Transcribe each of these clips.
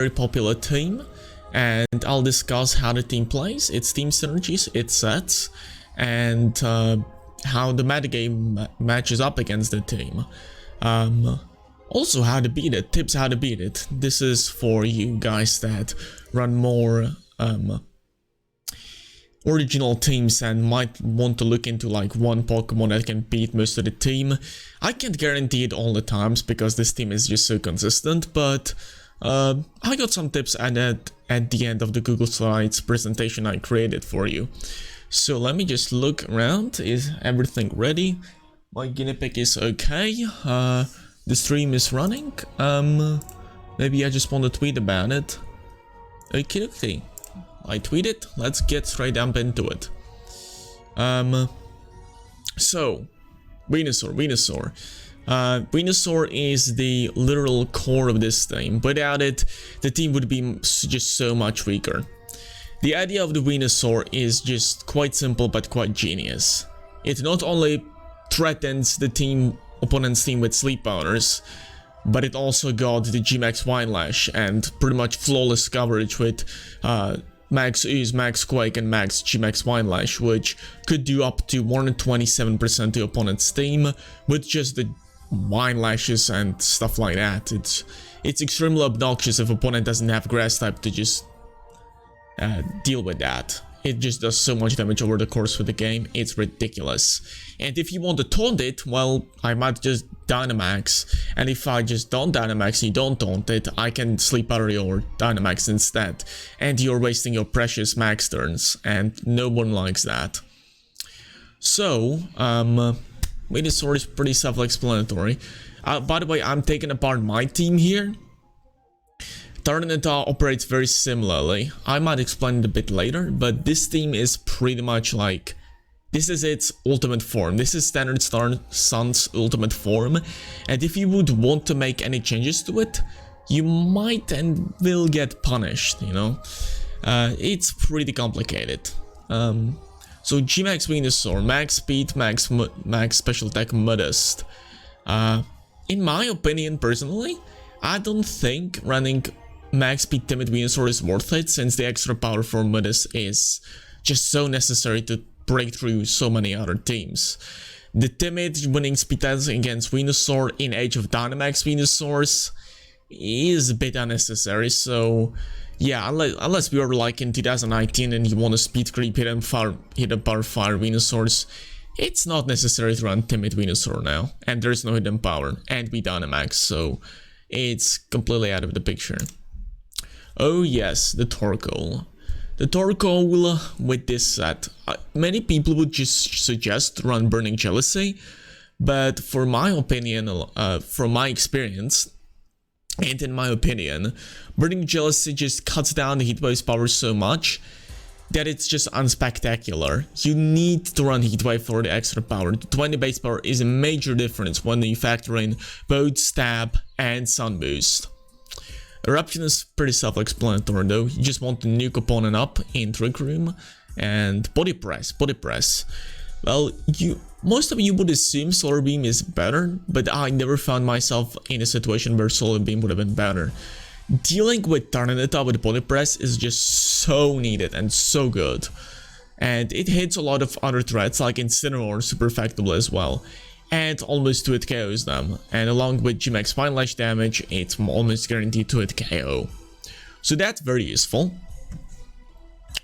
very popular team, and I'll discuss how the team plays, its team synergies, its sets, and how the metagame matches up against the team. Also how to beat it, tips how to beat it. This is for you guys that run more original teams and might want to look into like one Pokemon that can beat most of the team. I can't guarantee it all the times because this team is just so consistent, but I got some tips added at the end of the Google Slides presentation I created for you. So let me just look around. Is everything ready? My guinea pig is okay. The stream is running. Maybe I just want to tweet about it. Okay. I tweeted. Let's get straight up into it. So, Venusaur. Venusaur is the literal core of this team. Without it, the team would be just so much weaker. The idea of the Venusaur is just quite simple but quite genius. It not only threatens the opponent's team with sleep powders, but it also got the G-Max Wildlash and pretty much flawless coverage with Max Ooze, Max Quake, and Max G-Max Wildlash, which could do up to more than 27% to opponent's team with just the Wildlashes and stuff like that. It's extremely obnoxious if opponent doesn't have Grass type to just deal with that. It just does so much damage over the course of the game, it's ridiculous. And if you want to taunt it, well, I might just Dynamax, and if I just don't Dynamax and you don't taunt it, I can Sleep Powder your Dynamax instead. And you're wasting your precious max turns, and no one likes that. So, Venusaur is pretty self-explanatory. By the way, I'm taking apart my team here. Tyranitar operates very similarly. I might explain it a bit later, but this team is pretty much like... This is its ultimate form. This is Standard Sun's ultimate form. And if you would want to make any changes to it, you might and will get punished, you know? It's pretty complicated. So G-Max Venusaur, max speed, max special attack, modest. In my opinion, personally, I don't think running max speed timid Venusaur is worth it, since the extra power for modest is just so necessary to break through so many other teams. The timid winning speed test against Venusaur in Age of Dynamax Venusaurs is a bit unnecessary, so yeah, unless we are like in 2019 and you want to speed creep hidden power fire Venusaurs, it's not necessary to run timid Venusaur now, and there's no hidden power, and we Dynamax, so it's completely out of the picture. Oh yes, the Torkoal. The Torkoal with this set. Many people would just suggest run Burning Jealousy, but for my opinion, from my experience, and in my opinion, Burning Jealousy just cuts down the Heatwave's power so much that it's just unspectacular. You need to run Heatwave for the extra power. The 20 base power is a major difference when you factor in both Stab and Sun Boost. Eruption is pretty self-explanatory though. You just want to nuke opponent up in Trick Room. And Body Press. Well, most of you would assume Solar Beam is better, but I never found myself in a situation where Solar Beam would have been better. Dealing with Tyranitar with Body Press is just so needed and so good. And it hits a lot of other threats like Incineroar super effectively as well. And almost 2-hit KOs them. And along with G-Max Wildlash damage, it's almost guaranteed 2-hit KO. So that's very useful.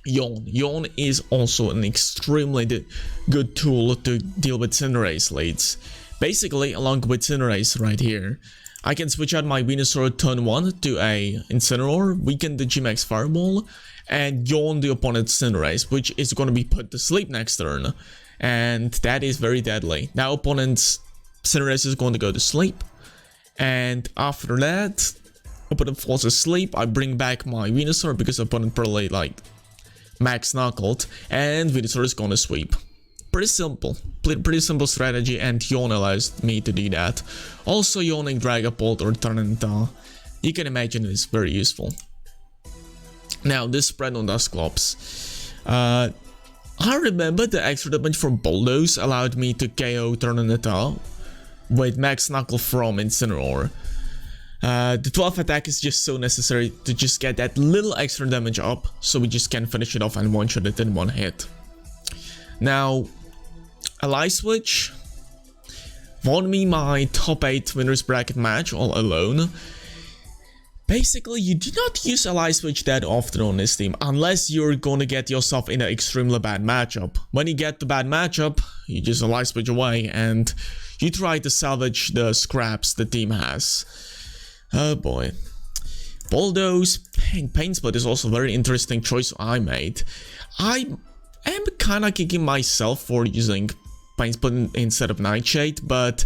Yawn is also an extremely good tool to deal with Cinderace leads. Basically, along with Cinderace right here, I can switch out my Venusaur turn 1 to a Incineroar, weaken the G-Max Fireball, and yawn the opponent's Cinderace, which is going to be put to sleep next turn. And that is very deadly. Now opponent's Cinderace is going to go to sleep. And after that, opponent falls asleep, I bring back my Venusaur because opponent probably like max knuckled, and Venusaur is going to sweep. Pretty simple strategy, and Yawn allows me to do that. Also, yawning Dragapult or Tyranitar, you can imagine, is very useful. Now, this spread on Dusclops. I remember the extra damage from Bulldoze allowed me to KO Tyranitar with Max Knuckle from Incineroar. The 12 attack is just so necessary to just get that little extra damage up, so we just can finish it off and one-shot it in one hit. Now, ally switch won me my top 8 winners bracket match all alone. Basically, you do not use ally switch that often on this team, unless you're gonna get yourself in an extremely bad matchup. When you get the bad matchup, you just ally switch away and you try to salvage the scraps the team has. Oh boy. Bulldoze Pain Split is also a very interesting choice I made. I am kinda kicking myself for using Pain Split instead of Nightshade, but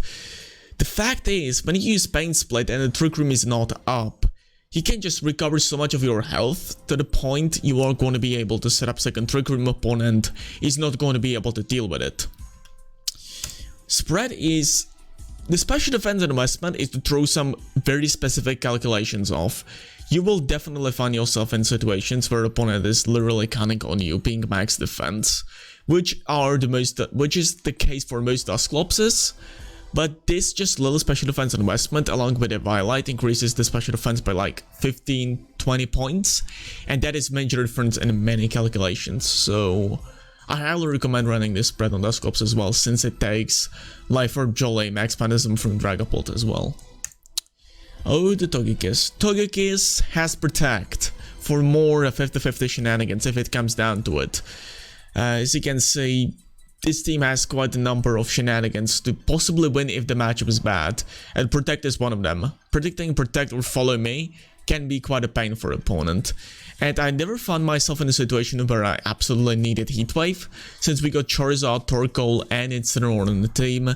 the fact is, when you use Pain Split and the Trick Room is not up, you can just recover so much of your health to the point you are going to be able to set up second Trick Room opponent is not going to be able to deal with it. Spread is... The special defense investment is to throw some very specific calculations off. You will definitely find yourself in situations where the opponent is literally counting on you being max defense, which is the case for most Dusclopses. But this just little special defense investment along with a Violite increases the special defense by like 15-20 points, and that is major difference in many calculations. So I highly recommend running this spread on Dusclops as well, since it takes Life Orb, Jolly, Max Panism from Dragapult as well. Oh, the Togekiss. Togekiss has Protect for more 50-50 shenanigans if it comes down to it. As you can see, this team has quite a number of shenanigans to possibly win if the matchup is bad, and Protect is one of them. Predicting Protect or Follow Me can be quite a pain for opponent, and I never found myself in a situation where I absolutely needed Heatwave, since we got Charizard, Torkoal, and Incineroar on the team.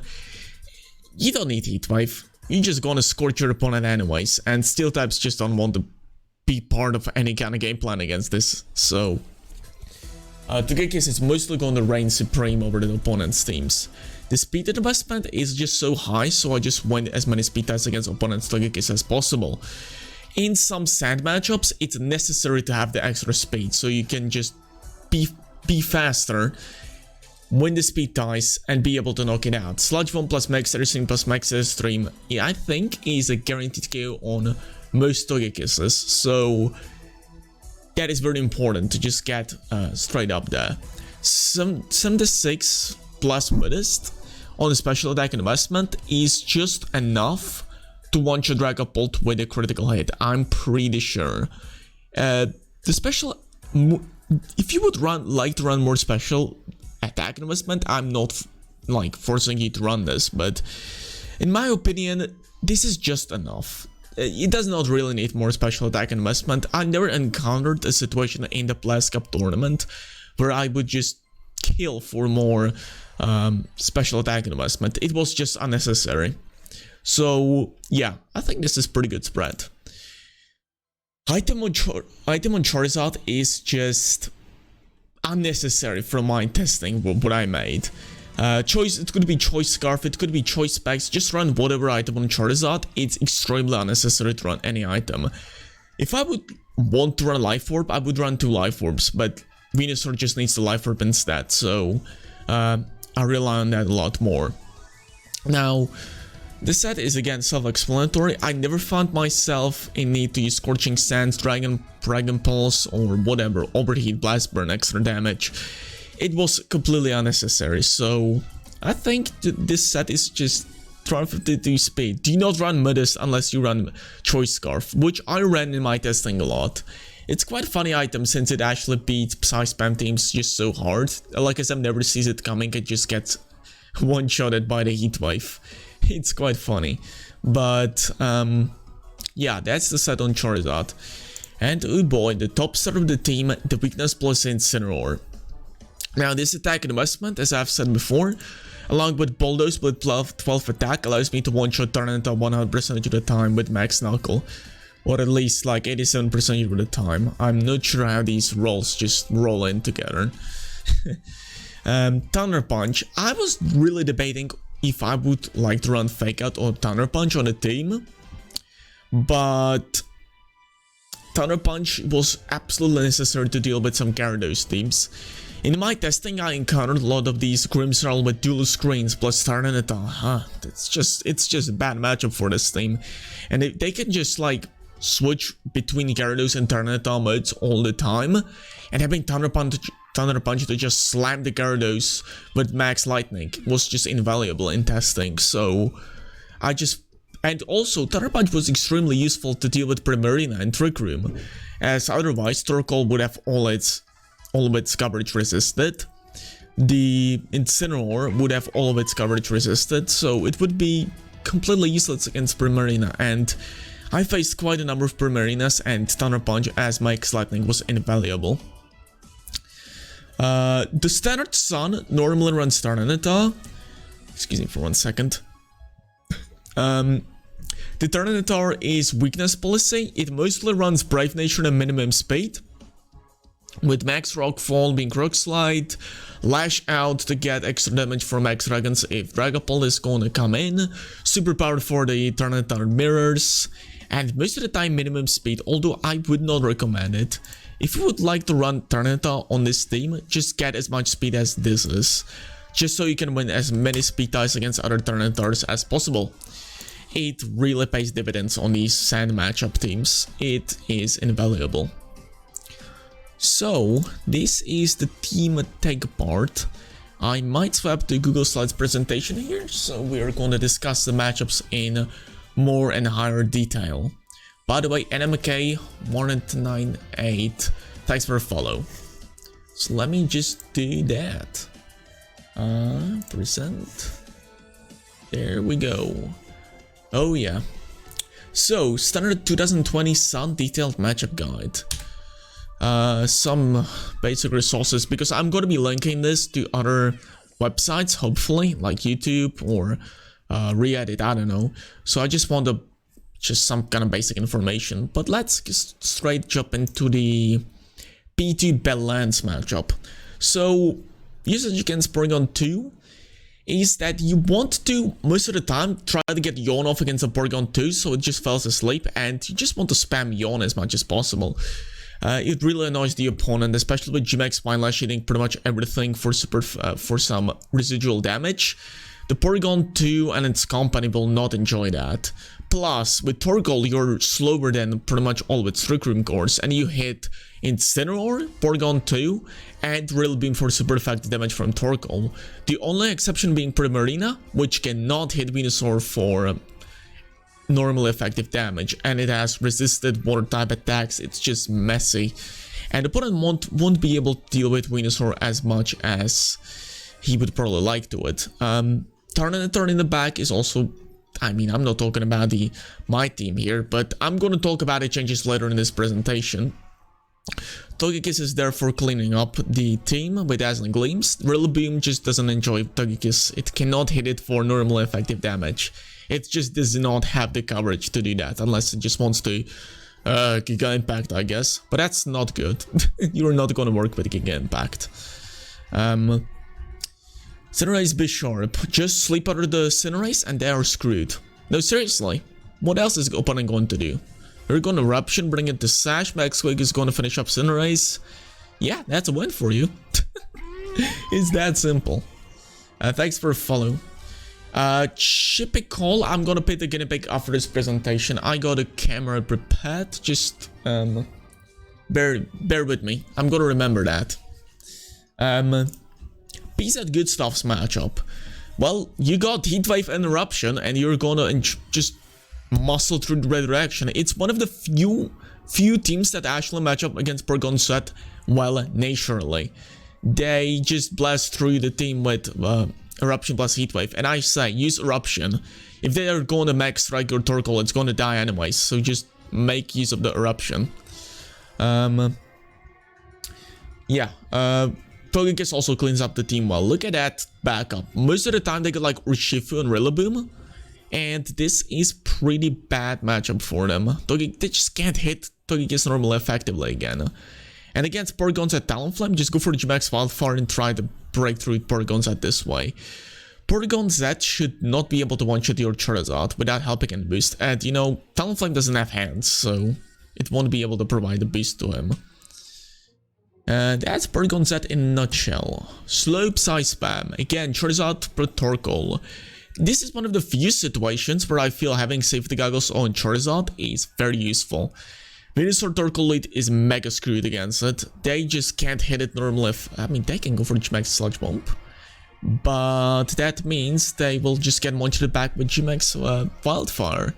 You don't need Heatwave, you're just gonna scorch your opponent anyways, and Steel types just don't want to be part of any kind of game plan against this, so... Togekiss is mostly going to reign supreme over the opponent's teams. The speed investment is just so high, so I just win as many speed tests against opponent's Togekiss as possible. In some sand matchups, it's necessary to have the extra speed, so you can just be faster, win the speed dice, and be able to knock it out. Sludge Bomb plus Max Everything plus Max Stream, I think, is a guaranteed KO on most Togekisses, so... that is very important to just get straight up there. 76 plus Buddhist on the special attack investment is just enough to one-shot Dragapult with a critical hit, I'm pretty sure. The special... if you would like to run more special attack investment, I'm not like forcing you to run this, but in my opinion, this is just enough. It does not really need more special attack investment. I never encountered a situation in the Blast Cup tournament where I would just kill for more special attack investment. It was just unnecessary. So yeah, I think this is pretty good spread. Item on Charizard is just unnecessary from my testing, what I made. It could be Choice Scarf, it could be Choice Specs, just run whatever item on Charizard. It's extremely unnecessary to run any item. If I would want to run Life Orb, I would run 2 Life Orbs, but Venusaur just needs the Life Orb instead, so I rely on that a lot more. Now, this set is again self-explanatory. I never found myself in need to use Scorching Sands, Dragon Pulse, or whatever, Overheat, Blast Burn, extra damage. It was completely unnecessary, so I think this set is just trying to do speed. Do not run Modest unless you run Choice Scarf, which I ran in my testing a lot. It's quite a funny item since it actually beats Psy Spam teams just so hard. Like I said, never sees it coming, it just gets one-shotted by the Heatwave. It's quite funny, but yeah, that's the set on Charizard. And oh boy, the top set of the team, the weakness plus Incineroar. Now, this attack investment, as I've said before, along with Bulldoze with 12 attack, allows me to one-shot Tyranitar 100% of the time with Max Knuckle, or at least like 87% of the time. I'm not sure how these rolls just roll in together. Thunder Punch. I was really debating if I would like to run Fake Out or Thunder Punch on the team, but Thunder Punch was absolutely necessary to deal with some Gyarados teams. In my testing, I encountered a lot of these Grimmsnarl with dual screens plus Tyranitar. It's just a bad matchup for this team. And they can just like switch between Gyarados and Tyranitar modes all the time. And having Thunder Punch to just slam the Gyarados with Max Lightning was just invaluable in testing. So and also Thunder Punch was extremely useful to deal with Primarina and Trick Room, as otherwise Torkoal would have all of its coverage resisted. The Incineroar would have all of its coverage resisted, so it would be completely useless against Primarina, and I faced quite a number of Primarinas and Thunder Punch as Max Lightning was invaluable. The standard Sun normally runs Tyranitar. Excuse me for 1 second. The Tyranitar is weakness policy. It mostly runs Brave Nature and minimum speed, with Max Rockfall being Rock Slide, Lash Out to get extra damage from Max Dragons if Dragapult is gonna come in, Superpower for the Tyranitar Mirrors, and most of the time minimum speed, although I would not recommend it. If you would like to run Tyranitar on this team, just get as much speed as this is, just so you can win as many speed ties against other Tyrantars as possible. It really pays dividends on these sand matchup teams. It is invaluable. So, this is the team take apart. I might swap to Google Slides presentation here, so we are going to discuss the matchups in more and higher detail. By the way, NMK1898, thanks for a follow. So let me just do that. Present. There we go. Oh yeah. So, standard 2020 Sun detailed matchup guide. Some basic resources, because I'm going to be linking this to other websites, hopefully, like YouTube or Reddit, I don't know. So I just want just some kind of basic information. But let's just straight jump into the P2 Balance matchup. So, usage against Porygon 2 is that you want to, most of the time, try to get Yawn off against a Porygon 2 so it just falls asleep, and you just want to spam Yawn as much as possible. It really annoys the opponent, especially with G-Max Spine Lash hitting pretty much everything for some residual damage. The Porygon 2 and its company will not enjoy that. Plus, with Torkoal, you're slower than pretty much all of its Trick Room cores, and you hit Incineroar, Porygon 2, and Drill Beam for super effective damage from Torkoal. The only exception being Primarina, which cannot hit Venusaur for normally effective damage, and it has resisted water type attacks. It's just messy, and the opponent won't be able to deal with Venusaur as much as he would probably like to it. Tyranitar in the back is also, I mean, I'm not talking about my team here, but I'm going to talk about the changes later in this presentation. Togekiss is there for cleaning up the team with Dazzling Gleams. Rillaboom just doesn't enjoy Togekiss. It cannot hit it for normally effective damage. It just does not have the coverage to do that, unless it just wants to Giga Impact, I guess. But that's not good. You're not going to work with Giga Impact. Cinderace Bisharp. Just sleep under the Cinderace and they are screwed. No, seriously. What else is opponent going to do? They're going to Eruption, bring it to Sash. Max Quake is going to finish up Cinderace. Yeah, that's a win for you. It's that simple. Thanks for a follow. Chippy Call, I'm going to pay the guinea pig after this presentation. I got a camera prepared. Just bear with me. I'm going to remember that. Peace at Good Stuff's matchup. Well, you got Heatwave and Eruption, and you're gonna just muscle through the red direction. It's one of the few teams that actually match up against Porygon set well naturally. They just blast through the team with Eruption plus Heatwave, and I say use Eruption. If they are going to Max Strike or Torkoal, it's going to die anyways, so just make use of the Eruption. Togekiss also cleans up the team well. Look at that backup. Most of the time they get like Urshifu and Rillaboom, and this is pretty bad matchup for them. They just can't hit Togekiss normally effectively again. And against Porygon's at Talonflame, just go for the G-Max Wildfire and try to break through Porygon's at this way. Porygon Z should not be able to one-shot your Charizard without helping and boost, and you know, Talonflame doesn't have hands, so it won't be able to provide a boost to him. And that's Porygon Z in a nutshell. Slope size spam. Again, Charizard per Torkoal. This is one of the few situations where I feel having safety goggles on Charizard is very useful. Venusaur Torkoal lead is mega screwed against it. They just can't hit it normally. I mean, they can go for G-Max Sludge Bomb. But that means they will just get one-shotted back with G-Max Wildfire.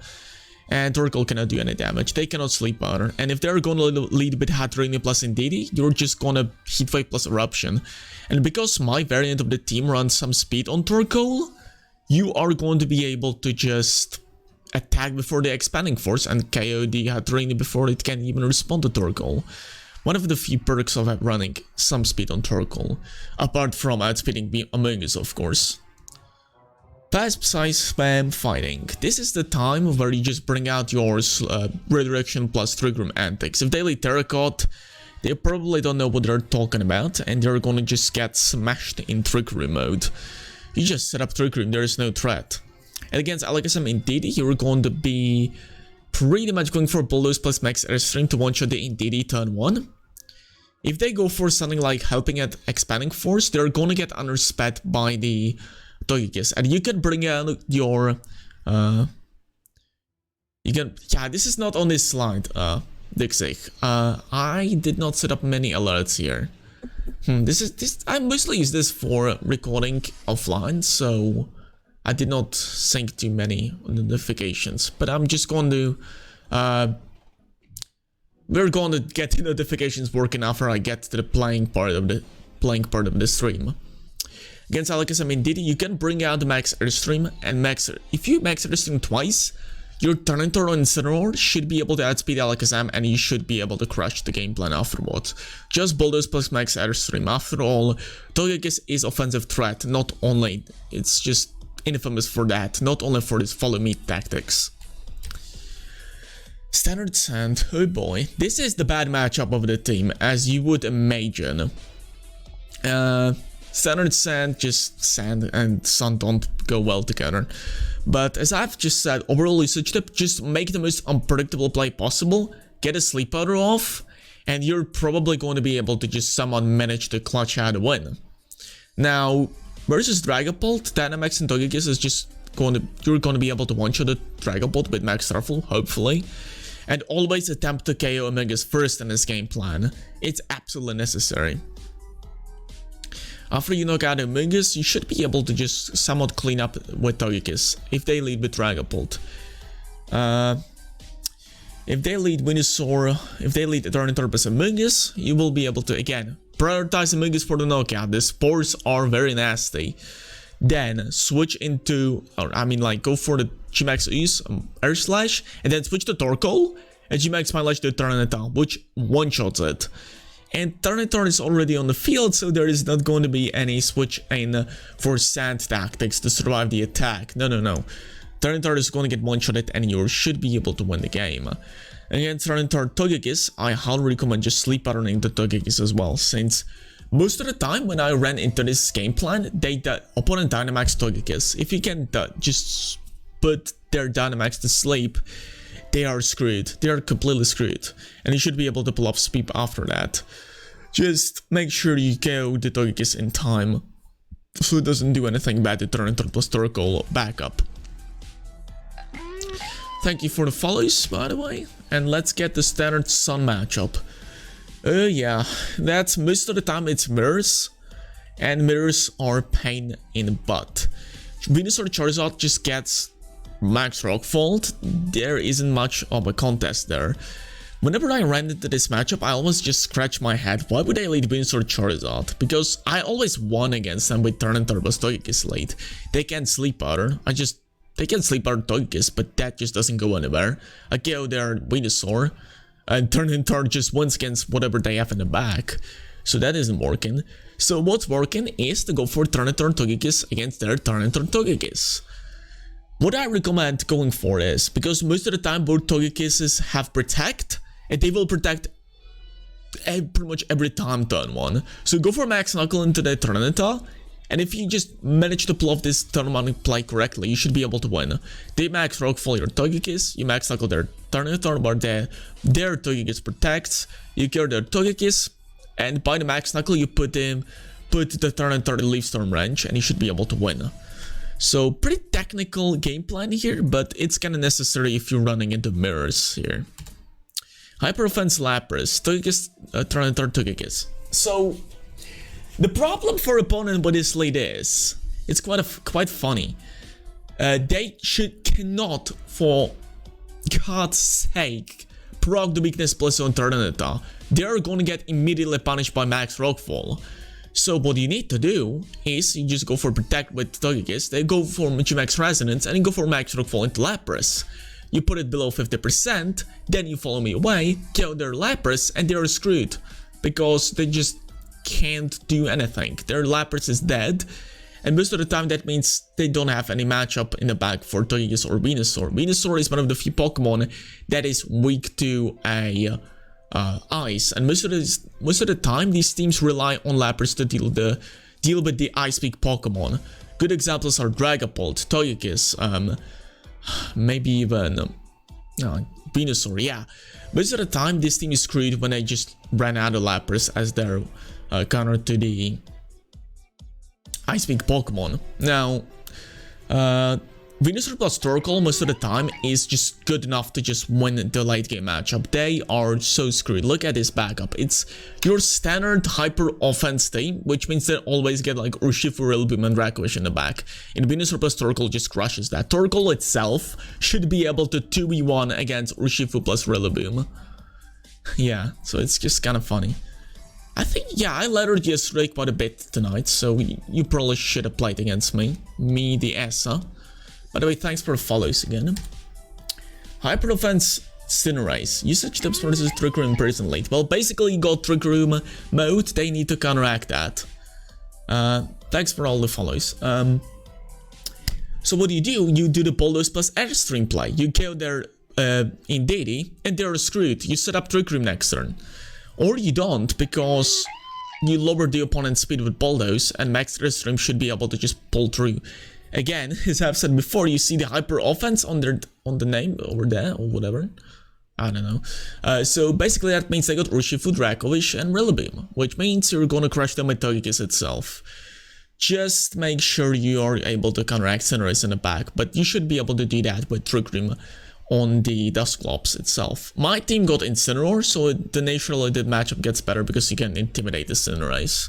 And Torkoal cannot do any damage. They cannot sleep powder. And if they're going to lead with Hatterene plus Indeedee, you're just going to Heatwave plus Eruption. And because my variant of the team runs some speed on Torkoal, you are going to be able to just attack before the Expanding Force and KO the Hatterene before it can even respond to Torkoal. One of the few perks of running some speed on Torkoal, apart from outspeeding Among Us, of course. Fast size spam fighting. This is the time where you just bring out your redirection plus Trick Room antics. If they lead Terracotta, they probably don't know what they're talking about and they're gonna just get smashed in Trick Room mode. You just set up Trick Room, there is no threat. And against Alakazam Indeedee, you're going to be pretty much going for Bulldoze plus Max Airstream to one-shot the Indeedee turn 1. If they go for something like helping at Expanding Force, they're going to get undersped by the Togekiss, and you can bring out your yeah, this is not on this slide, Dixie. I did not set up many alerts here. I mostly use this for recording offline, so I did not sync too many notifications, but I'm just going to we're going to get the notifications working after I get to the playing part of the stream. Against Alakazam Indeedee, you can bring out the Max Airstream and if you Max Airstream twice, your Tyranitar and Incineroar should be able to outspeed Alakazam and you should be able to crush the game plan afterwards. Just Bulldoze plus Max Airstream. After all, Togekiss is offensive threat, not only, it's just infamous for that, not only for this follow me tactics. Standard Sand, oh boy, this is the bad matchup of the team, as you would imagine. Standard Sand, just Sand and Sun don't go well together. But as I've just said, overall usage tip, just make the most unpredictable play possible, get a Sleep Powder off, and you're probably going to be able to just somehow manage to clutch out a win. Now, versus Dragapult, Dynamax and Togekiss is just you're going to be able to one-shot the Dragapult with Max Starfall, hopefully. And always attempt to KO Among Us first in this game plan. It's absolutely necessary. After you knock out Among Us, you should be able to just somewhat clean up with Togekiss if they lead with Dragapult. If they lead Venusaur, if they lead Tyranitar plus Among Us, you will be able to, again, prioritize Among Us for the knockout. The spores are very nasty. Then switch into, go for the G-Max Use, Air Slash, and then switch to Torkoal, and G-Max Mileage to Tyranitar, which one-shots it. And Tyranitar is already on the field, so there is not going to be any switch in for Sand tactics to survive the attack. No. Tyranitar is going to get one-shotted and you should be able to win the game. Against Tyranitar Togekiss, I highly recommend just Sleep Powdering the Togekiss as well, since most of the time when I ran into this game plan, the opponent Dynamax Togekiss. If you can just put their Dynamax to sleep, they are screwed. They are completely screwed. And you should be able to pull off Sweep after that. Just make sure you KO the Togekiss in time, so it doesn't do anything bad to Tyranitar plus Torkoal backup. Thank you for the follows, by the way. And let's get the standard Sun matchup. Yeah, that's most of the time it's mirrors. And mirrors are pain in the butt. Venusaur Charizard just gets Max Rock Fault. There isn't much of a contest there. Whenever I ran into this matchup, I always just scratch my head. Why would I lead Venusaur Charizard? Because I always won against them with Tyranitar plus Togekiss late. They can Sleep Powder. They can Sleep Powder Togekiss, but that just doesn't go anywhere. I KO their Venusaur, and Tyranitar just wins against whatever they have in the back. So that isn't working. So what's working is to go for Tyranitar Togekiss against their Tyranitar Togekiss. What I recommend going for is, because most of the time both Togekisses have Protect, and they will protect pretty much every time turn 1. So go for Max Knuckle into the Tyranitar, and if you just manage to pull off this turn 1 play correctly, you should be able to win. They Max Rockfall your Togekiss, you Max Knuckle their Tyranitar, but their Togekiss protects, you kill their Togekiss, and by the max knuckle you put the turn and turn leaf storm range, and you should be able to win. So pretty technical game plan here, but it's kind of necessary if you're running into mirrors here. Hyper Offense Lapras, Togekiss, turn and turn Togekiss. So the problem for opponent with this lead is, it's quite funny. They cannot, for God's sake, proc the weakness plus on Tyranitar. They're gonna get immediately punished by Max Rockfall. So what you need to do is you just go for Protect with Togekiss, they go for Max Resonance, and you go for Max Rockfall into Lapras. You put it below 50%, then you follow me away, kill their Lapras, and they're screwed. Because they just can't do anything. Their Lapras is dead, and most of the time that means they don't have any matchup in the back for Togekiss or Venusaur. Venusaur is one of the few Pokemon that is weak to a ice, and most of the time these teams rely on Lapras to deal with the ice weak Pokemon. Good examples are Dragapult, Togekiss, maybe even Venusaur. Yeah, most of the time this team is screwed when they just ran out of Lapras as their counter to the ice weak Pokemon. Now, Venusaur plus Torkoal most of the time is just good enough to just win the late game matchup. They are so screwed. Look at this backup. It's your standard hyper offense team, which means they always get like Urshifu, Rillaboom, and Dracovish in the back. And Venusaur plus Torkoal just crushes that. Torkoal itself should be able to 2v1 against Urshifu plus Rillaboom. Yeah, so it's just kind of funny. I think, yeah, I lettered yesterday quite a bit tonight, so you probably should have played against me. Me, the Essa. By the way, thanks for the follows again. Hyper Offense Cinderace. Usage tips versus Trick Room Prison Late. Well, basically you got Trick Room mode, they need to counteract that. Thanks for all the follows. So what do? You do the Bulldoze plus Airstream play. You kill their Indeedee, and they're screwed. You set up Trick Room next turn. Or you don't, because you lower the opponent's speed with Bulldoze, and Max Airstream should be able to just pull through. Again, as I've said before, you see the hyper offense on the name over there, or whatever. I don't know. So basically that means they got Urshifu, Dracovish, and Rillaboom, which means you're gonna crush them with Togekiss itself. Just make sure you are able to counteract Cinderace in the back, but you should be able to do that with Trick Room on the Dusclops itself. My team got Incineroar, so the naturally the matchup gets better because you can intimidate the Cinderace.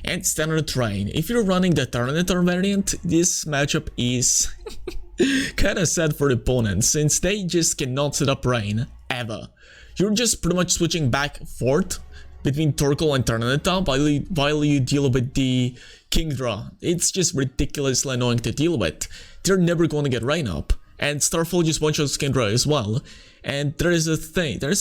And Standard Terrain. If you're running the Tyranitar variant, this matchup is kinda sad for the opponent, since they just cannot set up Rain, ever. You're just pretty much switching back and forth between Torkoal and Tyranitar while you deal with the Kingdra. It's just ridiculously annoying to deal with. They're never gonna get Rain up. And Starfall just one-shots Kingdra as well. And there is a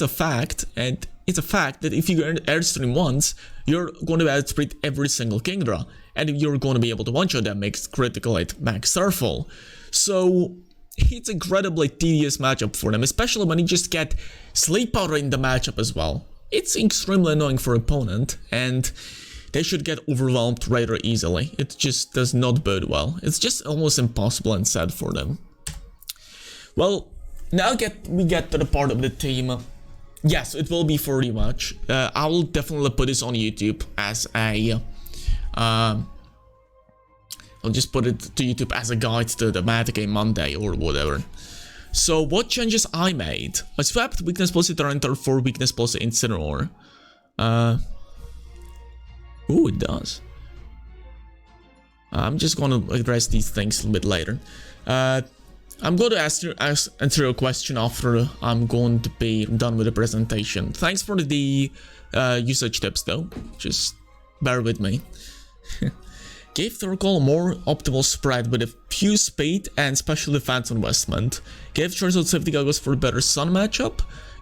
fact, and it's a fact that if you Airstream once, you're going to outspeed every single Kingdra. And you're going to be able to one-shot that makes critical hit Max Starfall. So it's incredibly tedious matchup for them, especially when you just get Sleep Powder in the matchup as well. It's extremely annoying for opponent, and they should get overwhelmed rather easily. It just does not bode well. It's just almost impossible and sad for them. Well, now we get to the part of the team. Yes, it will be for rematch. I will definitely put this on YouTube as a... I'll just put it to YouTube as a guide to the Metagame Monday or whatever. So, what changes I made? I swapped Weakness Plus Tyranitar for Weakness Plus Incineroar. Ooh, it does. I'm just gonna address these things a little bit later. I'm going to answer your question after I'm going to be done with the presentation. Thanks for the usage tips though, just bear with me. Gave Torkoal more optimal spread with a few speed and special defense investment. Gave Charizard safety goggles for a better Sun matchup.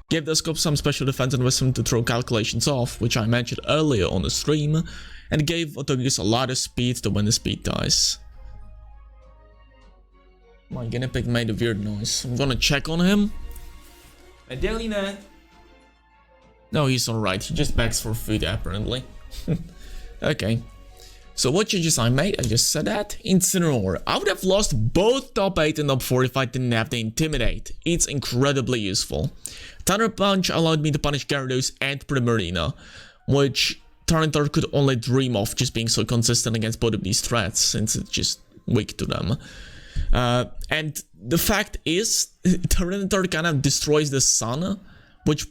Gave Dusclops some special defense investment to throw calculations off, which I mentioned earlier on the stream. And gave Togekiss a lot of speed to win the speed ties. My guinea pig made a weird noise. I'm gonna check on him. Adelina! No, he's alright. He just begs for food, apparently. Okay. So what changes I made? I just said that. Incineroar. I would have lost both top 8 and top 4 if I didn't have the Intimidate. It's incredibly useful. Thunder Punch allowed me to punish Gyarados and Primarina, which Tyranitar could only dream of, just being so consistent against both of these threats, since it's just weak to them. And the fact is, Tyranitar kind of destroys the sun, which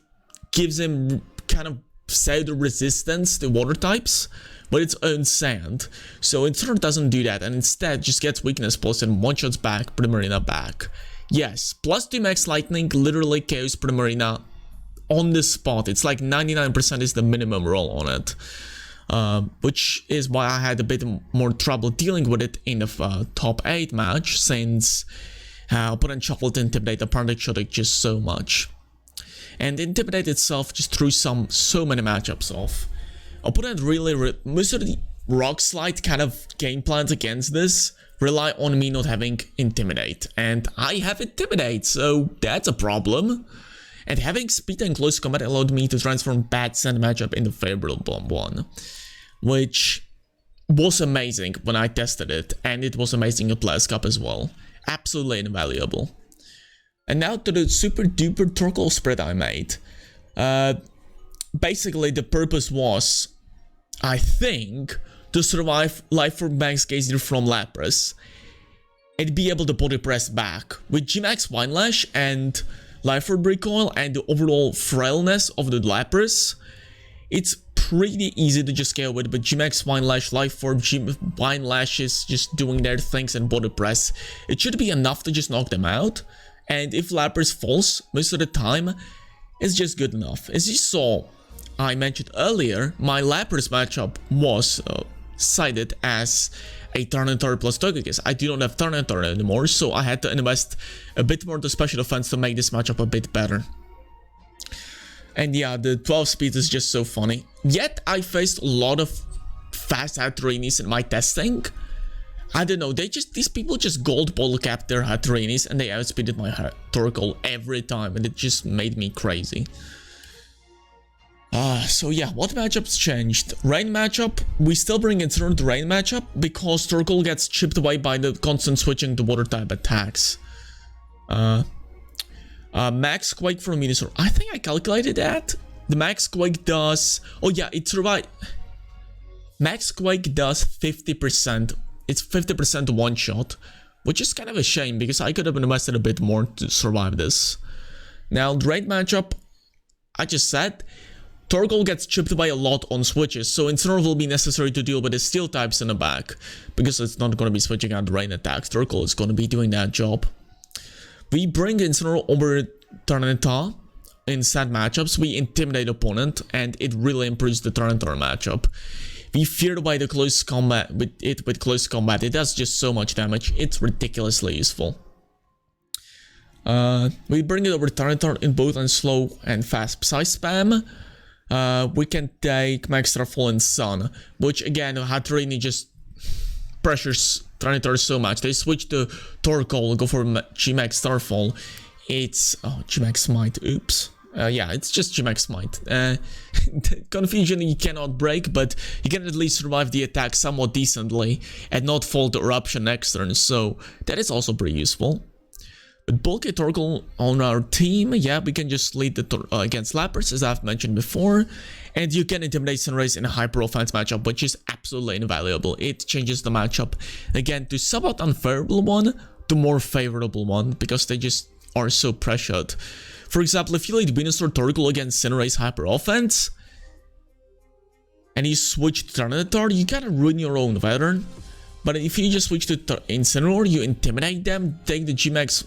gives him kind of pseudo-resistance to water types, but its own sand. So Incineroar doesn't do that, and instead just gets weakness plus and one-shots back Primarina back. Yes, plus 2 max lightning literally KOs Primarina on the spot. It's like 99% is the minimum roll on it. Which is why I had a bit more trouble dealing with it in the top 8 match, since opponent shuffled Intimidate the Panic Shot just so much. And Intimidate itself just threw so many matchups off. Opponent really, most of the Rock Slide kind of game plans against this rely on me not having Intimidate. And I have Intimidate, so that's a problem. And having speed and close combat allowed me to transform bad sand matchup into favorable one, which was amazing when I tested it, and it was amazing at Players Cup as well. Absolutely invaluable. And now to the super duper Torkoal spread I made. Basically the purpose was, I think, to survive Life Orb Max Gazer from Lapras and be able to body press back. With G-Max Winelash and Life Orb Recoil and the overall frailness of the Lapras, it's pretty easy to just KO with, but G-Max Winelash, Life Orb, Winelash is just doing their things and body press. It should be enough to just knock them out, and if Lapras falls, most of the time, it's just good enough. As you saw, I mentioned earlier, my Lapras matchup was cited as a Tyranitar plus Togekiss. I do not have Tyranitar anymore, so I had to invest a bit more to special defense to make this matchup a bit better. And yeah, the 12 speed is just so funny. Yet I faced a lot of fast Hatterinis in my testing. I don't know, these people just gold bottle capped their Hatterinis and they outspeeded my Torkoal every time, and it just made me crazy. So yeah, what matchups changed? Rain matchup, we still bring in the rain matchup because Torkoal gets chipped away by the constant switching to water type attacks. Max Quake from Venusaur. I think I calculated that. The Max Quake does... Oh yeah, it's right. Max Quake does 50%. It's 50% one shot, which is kind of a shame because I could have invested a bit more to survive this. Now, the raid matchup, I just said, Torkoal gets chipped away a lot on switches, so Incineroar will be necessary to deal with the steel types in the back, because it's not going to be switching out the rain attacks. Torkoal is going to be doing that job. We bring Incineroar over Tyranitar in sad matchups. We intimidate opponent, and it really improves the Tyranitar matchup. We feared by the close combat with close combat. It does just so much damage. It's ridiculously useful. We bring it over Tyranitar in both on slow and fast Psy spam. We can take Max Starfall and Sun, which again, Hatterini just pressures Tyranitar so much. They switch to Torkoal, go for G-Max Starfall. It's... oh, G-Max Smite, oops. Yeah, it's just G-Max Smite. Confusion you cannot break, but you can at least survive the attack somewhat decently and not fall to Eruption next turn, so that is also pretty useful. With bulky Torkoal on our team, yeah, we can just lead the against Lapras, as I've mentioned before, and you can intimidate Sunrise in a hyper offense matchup, which is absolutely invaluable. It changes the matchup again to somewhat unfavorable one to more favorable one, because they just are so pressured. For example, if you lead Venusaur Torkoal against Sunrise hyper offense, and you switch to Tyranitar, you kind of ruin your own pattern. But if you just switch to Incineroar, you intimidate them, take the G-Max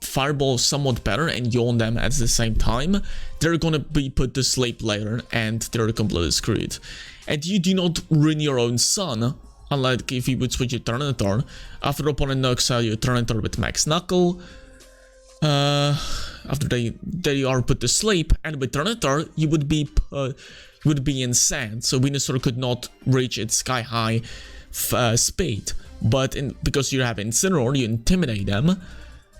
Fireball somewhat better and yawn them at the same time, they're gonna be put to sleep later and they're completely screwed. And you do not ruin your own Sun, unlike if you would switch to Tyranitar. After the opponent knocks out your Tyranitar with Max Knuckle, after they are put to sleep, and with Tyranitar you would be in sand, so Venusaur could not reach its sky high speed. But because you have Incineroar, you intimidate them,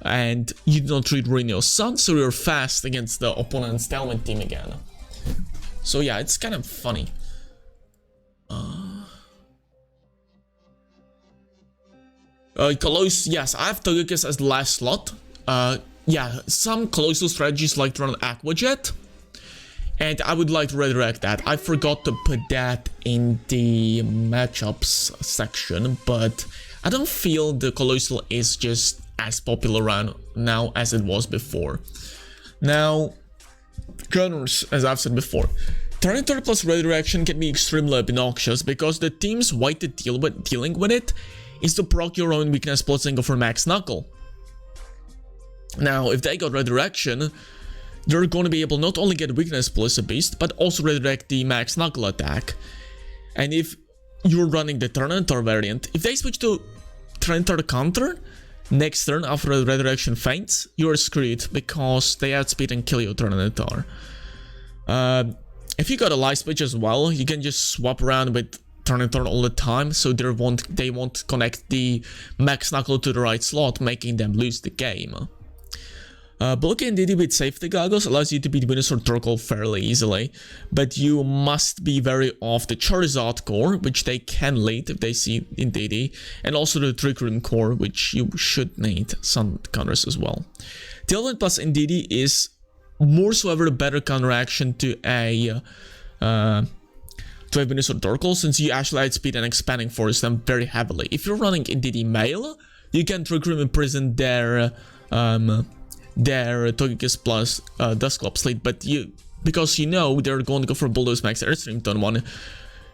and you do not ruin your Sun, so you're fast against the opponent's Tailwind team again. So yeah, it's kind of funny. Close, yes, I have Togekiss as the last slot. Yeah, some closer strategies like to run Aqua Jet, And I would like to redirect that. I forgot to put that in the matchups section, but I don't feel the Colossal is just as popular around now as it was before. Now, gunners, as I've said before, Turnitor plus redirection can be extremely obnoxious because the team's way to dealing with it is to proc your own weakness plus and go for max knuckle. Now, if they got redirection, they're going to be able not only get weakness plus a beast, but also redirect the max knuckle attack. And if you're running the Turnitor variant, if they switch to Turnitor counter, next turn after the redirection faints, you're screwed because they outspeed and kill your Turnitor. If you got a light switch as well, you can just swap around with Turnitor all the time, so they won't connect the max knuckle to the right slot, making them lose the game. Blocking DD with safety goggles allows you to beat Venusaur Torkoal fairly easily, but you must be very off the Charizard core, which they can lead if they see in DD, and also the Trick Room core, which you should need some counters as well. Tailwind plus in DD is more so ever a better counteraction to a Venusaur Torkoal, since you actually outspeed and expanding force them very heavily. If you're running in DD Male, you can Trick Room imprison their Togekiss plus Dusclops lead, but because you know they're going to go for Bulldoze Max Airstream turn 1,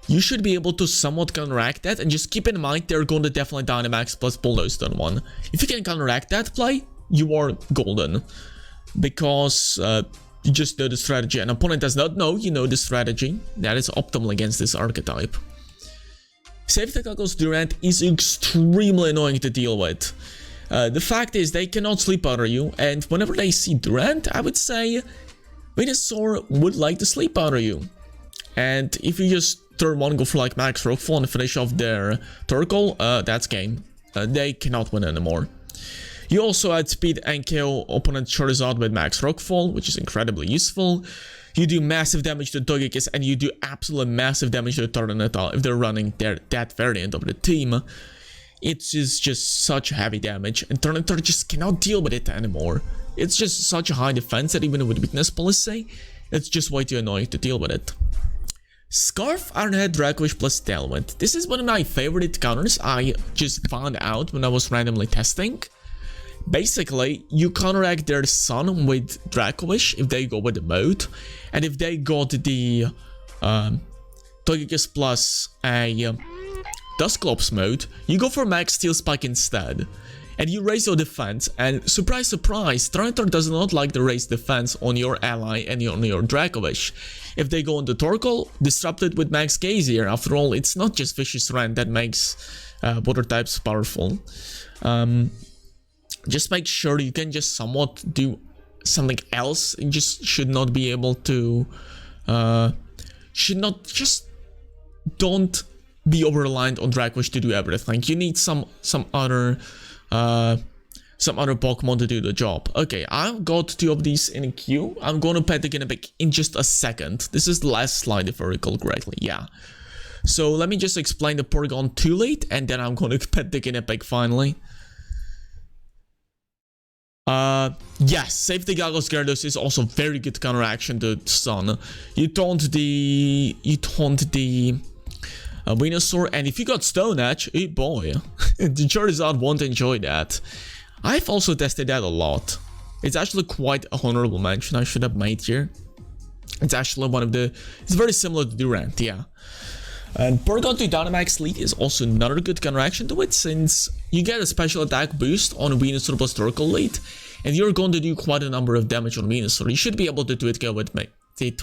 you should be able to somewhat counteract that, and just keep in mind they're going to definitely Dynamax plus Bulldoze turn 1. If you can counteract that play, you are golden, because you just know the strategy. An opponent does not know you know the strategy. That is optimal against this archetype. Safety Goggles Durant is extremely annoying to deal with. The fact is they cannot sleep powder you, and whenever they see Durant, I would say Venusaur would like to sleep powder you. And if you just turn 1 go for like max Rockfall and finish off their Torkoal, that's game. They cannot win anymore. You also outspeed and KO opponent Charizard with max Rockfall, which is incredibly useful. You do massive damage to Togekiss, and you do absolute massive damage to Tyranitar if they're running that variant of the team. It is just such heavy damage, and Tyranitar just cannot deal with it anymore. It's just such a high defense that even with weakness policy, it's just way too annoying to deal with it. Scarf, Ironhead, Dracovish plus Tailwind. This is one of my favorite counters I just found out when I was randomly testing. Basically, you counteract their Sun with Dracovish if they go with the mode, and if they got the Togekiss plus a Dusclops mode, you go for Max Steel Spike instead, and you raise your defense, and surprise surprise, Tyranitar does not like the raised defense on your ally and on your Dracovish. If they go on the Torkoal, disrupt it with Max Gazier. After all, it's not just Vicious Rant that makes water types powerful. Just make sure you can just somewhat do something else. You just should not be able to don't be over-reliant on Dracovish to do everything. You need some other Pokemon to do the job. Okay, I've got 2 of these in a queue. I'm gonna pet the Guinea in just a second. This is the last slide if I recall correctly, yeah. So let me just explain the Porygon 2 late, and then I'm gonna pet the Guinea finally. Yes, Safety Goggles Gyarados is also very good counteraction to Sun. You taunt the Venusaur, and if you got Stone Edge, hey boy, the Charizard won't enjoy that. I've also tested that a lot. It's actually quite a honorable mention I should have made here. It's actually one of the... It's very similar to Durant, yeah. And Porygon 2 Dynamax Lead is also another good counteraction to it, since you get a special attack boost on Venusaur plus Torkoal lead, and you're going to do quite a number of damage on Venusaur. You should be able to do it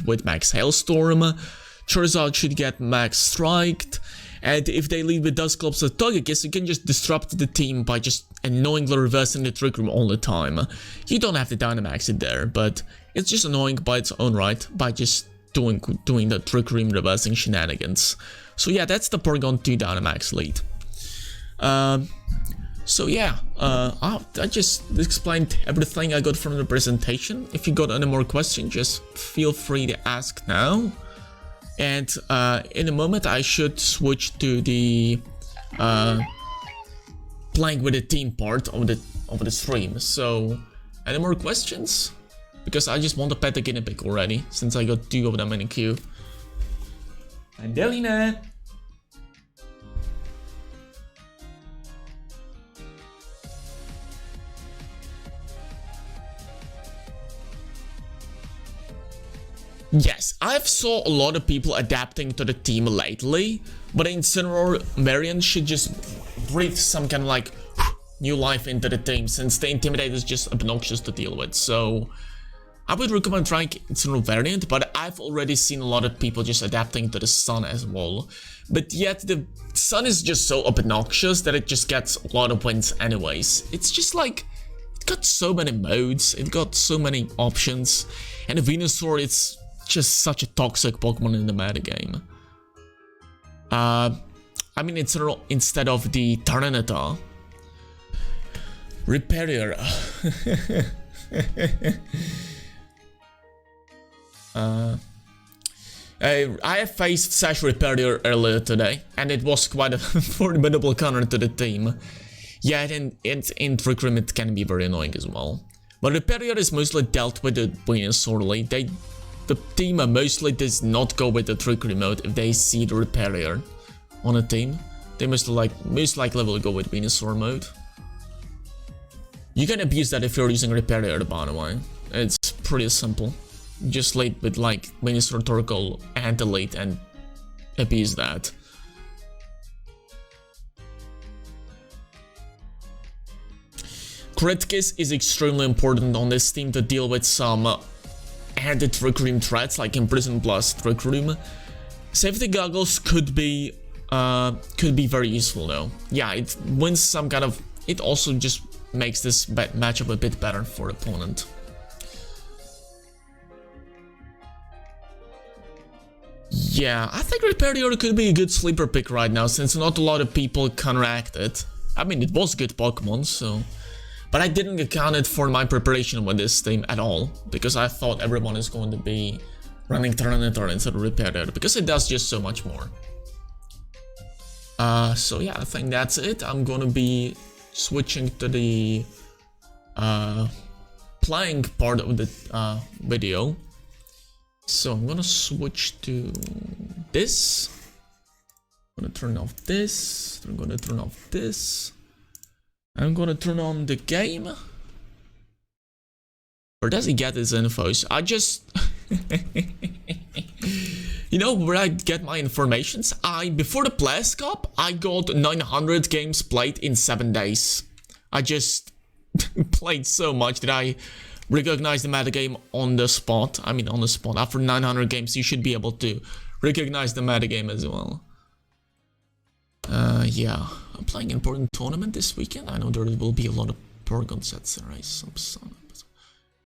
with Max Hailstorm. Charizard should get Max Striked, and if they lead with Dusclops or Togekiss, you can just disrupt the team by just annoyingly reversing the Trick Room all the time. You don't have to Dynamax it there, but it's just annoying by its own right, by just doing the Trick Room reversing shenanigans. So yeah, that's the Porygon 2 Dynamax lead. So yeah, I just explained everything I got from the presentation. If you got any more questions, just feel free to ask now. And in a moment, I should switch to the playing with the team part of the stream. So, any more questions? because I just want to pet the guinea pig already, since I got 2 of them in the queue. Angelina! Yes, I've saw a lot of people adapting to the team lately, but in general, variants should just breathe some kind of like new life into the team, since the Intimidate is just obnoxious to deal with. So I would recommend trying Incineroar variant, but I've already seen a lot of people just adapting to the Sun as well. But yet the Sun is just so obnoxious that it just gets a lot of wins anyways. It's just like, it got so many modes, it got so many options, and the Venusaur, it's just such a toxic Pokemon in the metagame. I mean, it's instead of the Tyranitar, Rhyperior. I have faced Sash Rhyperior earlier today, and it was quite a formidable counter to the team. Yeah, and in Trick Room it can be very annoying as well. But Rhyperior is mostly dealt with the Venusaur. The team mostly does not go with the Trick Room mode if they see the Rhyperior on a team. They most likely will go with Venusaur mode. You can abuse that if you're using Rhyperior, by the way. It's pretty simple. Just lead with like Venusaur, Torkoal, and delete and abuse that. Crit Kiss is extremely important on this team to deal with some added Trick Room threats like Imprison plus Trick Room. Safety Goggles could be very useful though. Yeah, it wins some kind of... It also just makes this matchup a bit better for the opponent. Yeah, I think Rhyperior could be a good sleeper pick right now, since not a lot of people counteract it. I mean, it was a good Pokemon, so... But I didn't account it for my preparation with this team at all, because I thought everyone is going to be running Tyranitar instead of Rhyperior, because it does just so much more. So yeah, I think that's it. I'm gonna be switching to the playing part of the video. So I'm gonna switch to this. I'm gonna turn off this. I'm gonna turn off this. I'm gonna turn on the game. Where does he get his infos? I just... You know where I get my informations? Before the Players Cup, I got 900 games played in 7 days. I just played so much that I recognized the metagame on the spot. I mean, on the spot. After 900 games, you should be able to recognize the metagame as well. Yeah. I'm playing an important tournament this weekend. I know there will be a lot of Porygon sets, right? Some